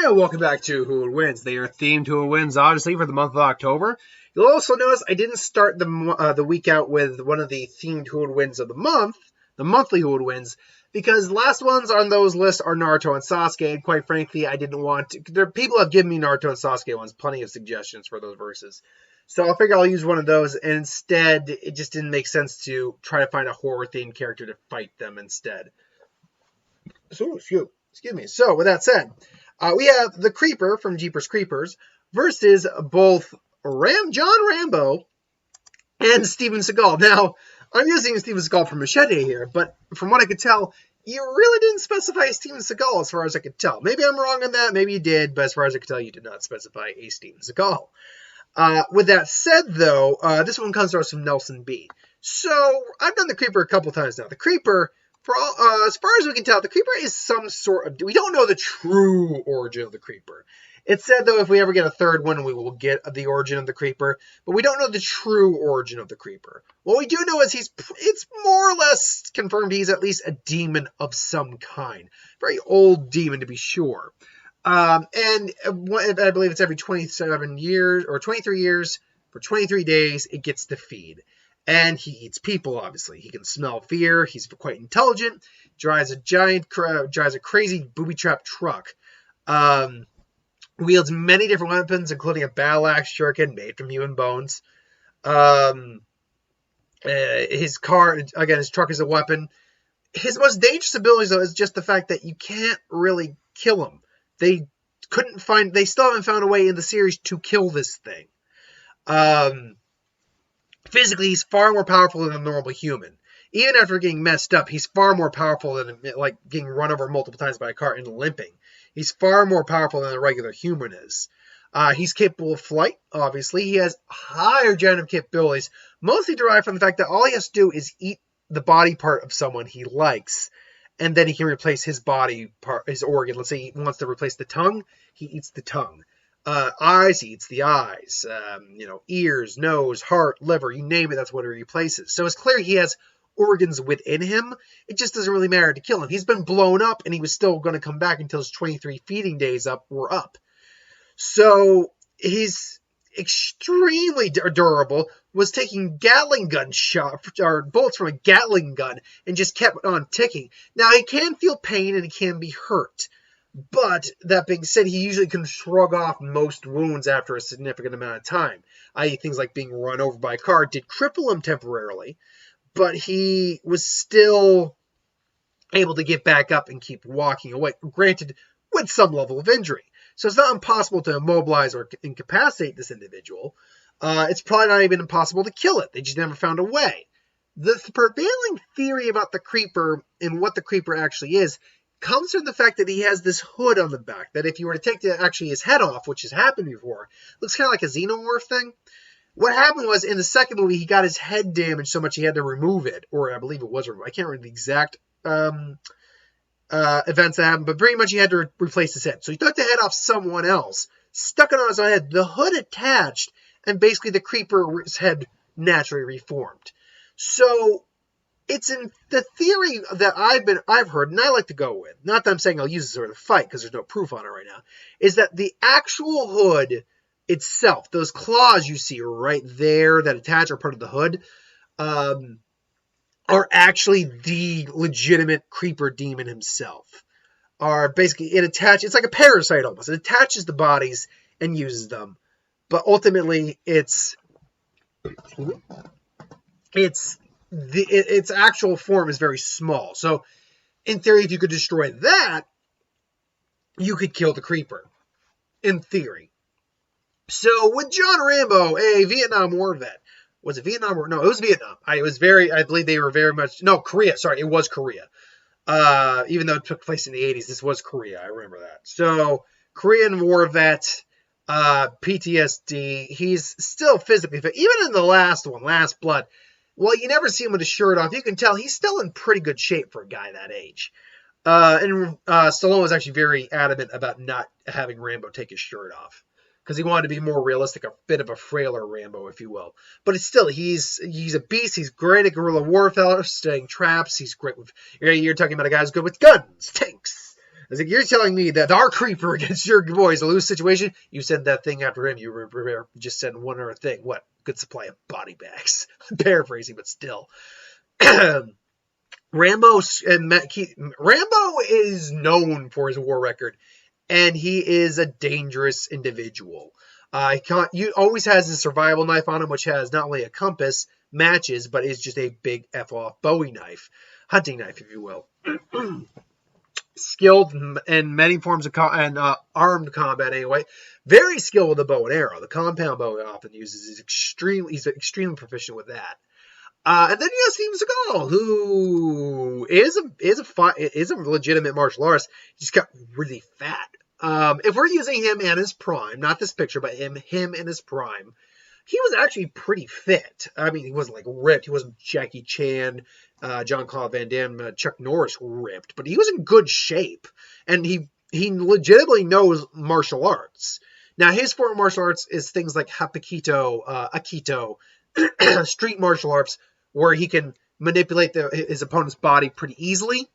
And welcome back to Who Would Wins. They are themed Who Would Wins, obviously, for the month of October. You'll also notice I didn't start the week out with one of the themed Who Would Wins of the month, the monthly Who Would Wins, because the last ones on those lists are Naruto and Sasuke, and quite frankly, I didn't want to. People have given me Naruto and Sasuke ones, plenty of suggestions for those verses. So I figure I'll use one of those, and instead, it just didn't make sense to try to find a horror-themed character to fight them instead. So, excuse me. So, with that said, we have the Creeper from Jeepers Creepers versus both John Rambo and Steven Seagal. Now, I'm using Steven Seagal from Machete here, but from what I could tell, you really didn't specify Steven Seagal as far as I could tell. Maybe I'm wrong on that, maybe you did, but as far as I could tell, you did not specify a Steven Seagal. With that said, though, this one comes to us from Nelson B. So, I've done the Creeper a couple times now. The Creeper, as far as we can tell, the Creeper is some sort of... We don't know the true origin of the Creeper. It's said, though, if we ever get a third one, we will get the origin of the Creeper, but we don't know the true origin of the Creeper. What we do know is it's more or less confirmed he's at least a demon of some kind. Very old demon, to be sure. And I believe it's every 27 years, or 23 years, for 23 days, it gets to feed. And he eats people, obviously. He can smell fear. He's quite intelligent. Drives a crazy booby-trapped truck. Wields many different weapons, including a battle axe shuriken made from human bones. His truck is a weapon. His most dangerous abilities, though, is just the fact that you can't really kill him. They still haven't found a way in the series to kill this thing. Physically, he's far more powerful than a normal human. Even after getting messed up, he's far more powerful than, like, getting run over multiple times by a car and limping. He's far more powerful than a regular human is. He's capable of flight, obviously. He has higher regenerative capabilities, mostly derived from the fact that all he has to do is eat the body part of someone he likes, and then he can replace his body part, his organ. Let's say he wants to replace the tongue, he eats the tongue. Eyes, he eats the eyes. Ears, nose, heart, liver, you name it, that's what he replaces. So it's clear he has organs within him. It just doesn't really matter to kill him. He's been blown up, and he was still going to come back until his 23 feeding days were up. So he's extremely durable, was taking Gatling gun or bullets from a Gatling gun and just kept on ticking. Now, he can feel pain and he can be hurt. But, that being said, he usually can shrug off most wounds after a significant amount of time. I.e., things like being run over by a car did cripple him temporarily, but he was still able to get back up and keep walking away, granted, with some level of injury. So it's not impossible to immobilize or incapacitate this individual. It's probably not even impossible to kill it. They just never found a way. The prevailing theory about the Creeper and what the Creeper actually is comes from the fact that he has this hood on the back, that if you were to take his head off, which has happened before, looks kind of like a xenomorph thing. What happened was, in the second movie, he got his head damaged so much he had to remove it, or I believe it was removed. I can't remember the exact events that happened, but pretty much he had to replace his head. So he took the head off someone else, stuck it on his own head, the hood attached, and basically the Creeper's head naturally reformed. So it's in the theory that I've heard, and I like to go with, not that I'm saying I'll use this sort of fight because there's no proof on it right now, is that the actual hood itself, those claws you see right there that attach are part of the hood, are actually the legitimate Creeper demon himself. It's like a parasite almost. It attaches the bodies and uses them. But ultimately, its actual form is very small. So, in theory, if you could destroy that, you could kill the Creeper. In theory. So, with John Rambo, a Vietnam War vet. Was it Vietnam War? No, it was Vietnam. I believe they were very much... No, Korea. Sorry, it was Korea. Even though it took place in the 80s, this was Korea. I remember that. So, Korean War vet, PTSD. He's still physically fit. Even in the last one, Last Blood, well, you never see him with his shirt off. You can tell he's still in pretty good shape for a guy that age. And Stallone was actually very adamant about not having Rambo take his shirt off, because he wanted to be more realistic, a bit of a frailer Rambo, if you will. But it's still, he's a beast. He's great at guerrilla warfare, setting traps. He's great with... You're talking about a guy who's good with guns, tanks, was like, you're telling me that our creeper against your boy is a loose situation? You said that thing after him. You just said one other thing. What? Good supply of body bags. Paraphrasing, but still. Rambo is known for his war record, and he is a dangerous individual. He always has his survival knife on him, which has not only a compass, matches, but is just a big F-off Bowie knife. Hunting knife, if you will. Skilled in many forms of armed combat anyway. Very skilled with the bow and arrow. The compound bow he often uses is he's extremely proficient with that. And then you have Steven Seagal, who is a legitimate martial artist. He just got really fat. If we're using him in his prime, not this picture, but him in his prime, he was actually pretty fit. I mean, he wasn't like ripped. He wasn't Jackie Chan, Jean-Claude Van Damme, Chuck Norris ripped, but he was in good shape. And he legitimately knows martial arts. Now, his form of martial arts is things like Hapkido, Aikido, street martial arts, where he can manipulate his opponent's body pretty easily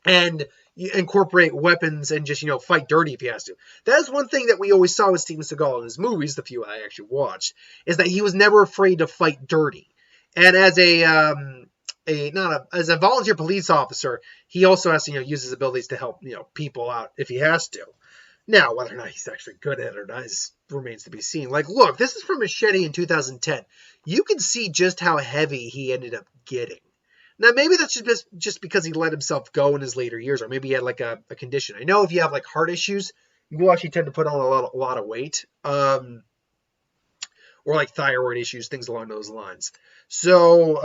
and incorporate weapons and just, fight dirty if he has to. That's one thing that we always saw with Steven Seagal in his movies, the few I actually watched, is that he was never afraid to fight dirty. And as as a volunteer police officer, he also has to, use his abilities to help, people out if he has to. Now, whether or not he's actually good at it or not remains to be seen. Like, look, this is from Machete in 2010. You can see just how heavy he ended up getting. Now, maybe that's just because he let himself go in his later years, or maybe he had like a condition. I know if you have like heart issues, you will actually tend to put on a lot of weight, or like thyroid issues, things along those lines. So,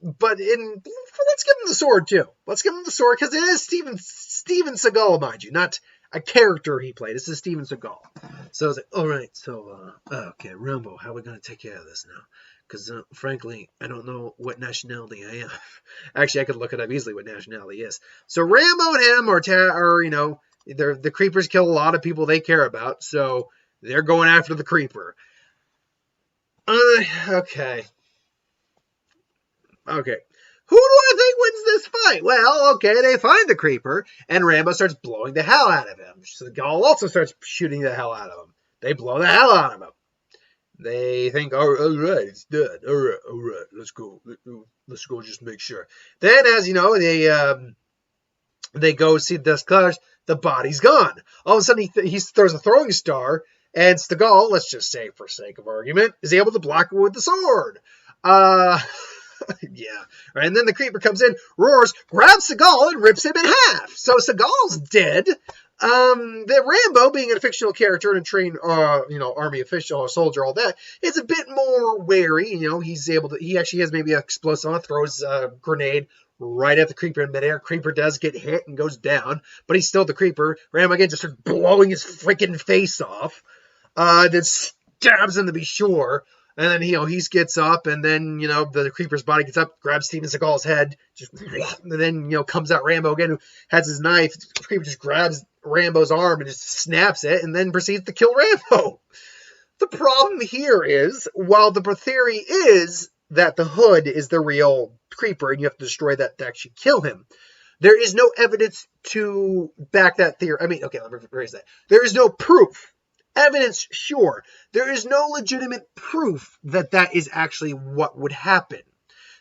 but let's give him the sword too. Let's give him the sword because it is Steven Seagal, mind you, not a character he played. This is Steven Seagal. So I was like, all right, so, okay, Rambo, how are we going to take care of this now? Because, frankly, I don't know what nationality I am. Actually, I could look it up easily what nationality is. So Rambo and him are the Creepers kill a lot of people they care about, so they're going after the Creeper. Okay. Who do I think wins this fight? Well, okay, they find the Creeper, and Rambo starts blowing the hell out of him. Seagal also starts shooting the hell out of him. They blow the hell out of him. They think, all right, it's dead. All right, let's go. Let's go just make sure. Then, as you know, they go see the cars. The body's gone. All of a sudden, he throws a throwing star, and Seagal, let's just say for sake of argument, is able to block it with the sword. Yeah. Right. And then the Creeper comes in, roars, grabs Seagal, and rips him in half. So Seagal's dead. The Rambo, being a fictional character and a trained, army official or soldier, all that, is a bit more wary. He actually has maybe an explosive on, throws a grenade right at the Creeper in midair. Creeper does get hit and goes down, but he's still the Creeper. Rambo again just starts blowing his freaking face off. Then stabs him to be sure. And then, he gets up, and then, the Creeper's body gets up, grabs Steven Seagal's head, and then, comes out Rambo again, who has his knife. The Creeper just grabs Rambo's arm and just snaps it, and then proceeds to kill Rambo. The problem here is, while the theory is that the Hood is the real Creeper, and you have to destroy that to actually kill him, there is no evidence to back that theory. I mean, okay, let me rephrase that. There is no proof. Evidence, sure. There is no legitimate proof that is actually what would happen.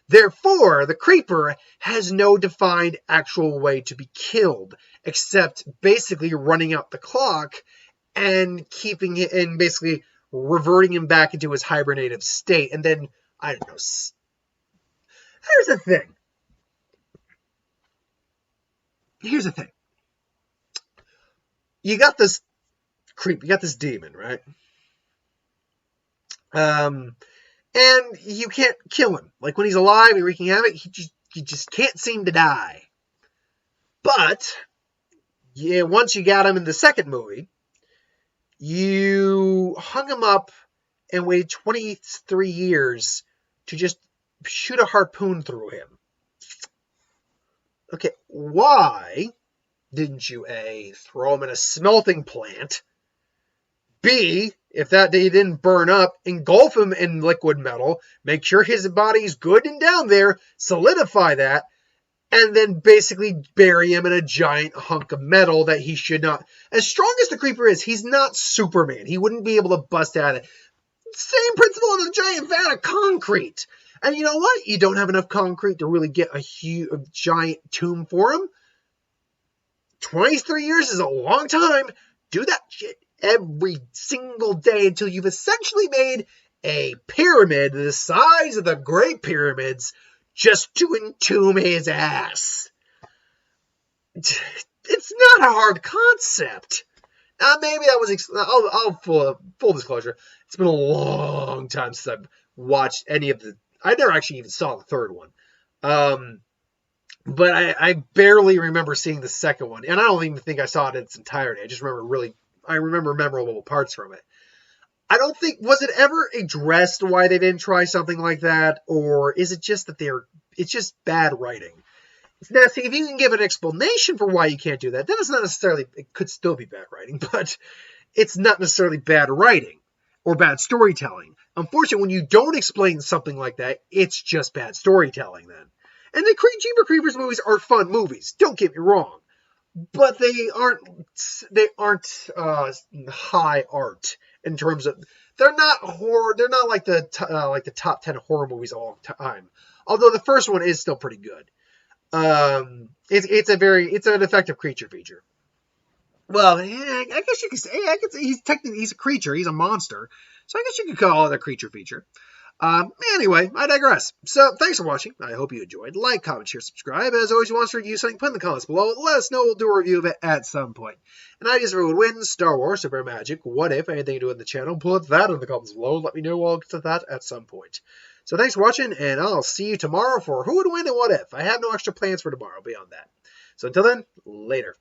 Therefore, the Creeper has no defined actual way to be killed, except basically running out the clock and keeping it and basically reverting him back into his hibernative state. And then, I don't know. Here's the thing. You got this Creep, you got this demon, right? And you can't kill him. Like when he's alive and wreaking havoc, he just can't seem to die. But yeah, once you got him in the second movie, you hung him up and waited 23 years to just shoot a harpoon through him. Okay, why didn't you A, throw him in a smelting plant? B, if that day didn't burn up, engulf him in liquid metal, make sure his body's good and down there, solidify that, and then basically bury him in a giant hunk of metal that he should not. As strong as the Creeper is, he's not Superman. He wouldn't be able to bust out of it. Same principle in a giant vat of concrete. And you know what? You don't have enough concrete to really get a giant tomb for him. 23 years is a long time. Do that shit every single day until you've essentially made a pyramid the size of the Great Pyramids just to entomb his ass. It's not a hard concept. Maybe that was... I'll full disclosure. It's been a long time since I've watched any of the... I never actually even saw the third one. But I barely remember seeing the second one. And I don't even think I saw it in its entirety. I remember memorable parts from it. I don't think... Was it ever addressed why they didn't try something like that? Or is it just that it's just bad writing? Now, see, if you can give an explanation for why you can't do that, then it's not necessarily... It could still be bad writing, but it's not necessarily bad writing or bad storytelling. Unfortunately, when you don't explain something like that, it's just bad storytelling then. And the Jeepers Creepers movies are fun movies. Don't get me wrong, but they aren't high art in terms of they're not horror. They're not like the top 10 horror movies of all time. Although the first one is still pretty good. It's an effective creature feature. Well, I guess you could say he's a creature. He's a monster. So I guess you could call it a creature feature. Anyway, I digress. So, thanks for watching. I hope you enjoyed. Like, comment, share, subscribe. As always, you want to review something, put in the comments below. Let us know. We'll do a review of it at some point. And ideas for would win, Star Wars, Super Magic, What If, anything you do in the channel, put that in the comments below. Let me know. I'll get to that at some point. So, thanks for watching, and I'll see you tomorrow for Who Would Win and What If. I have no extra plans for tomorrow beyond that. So, until then, later.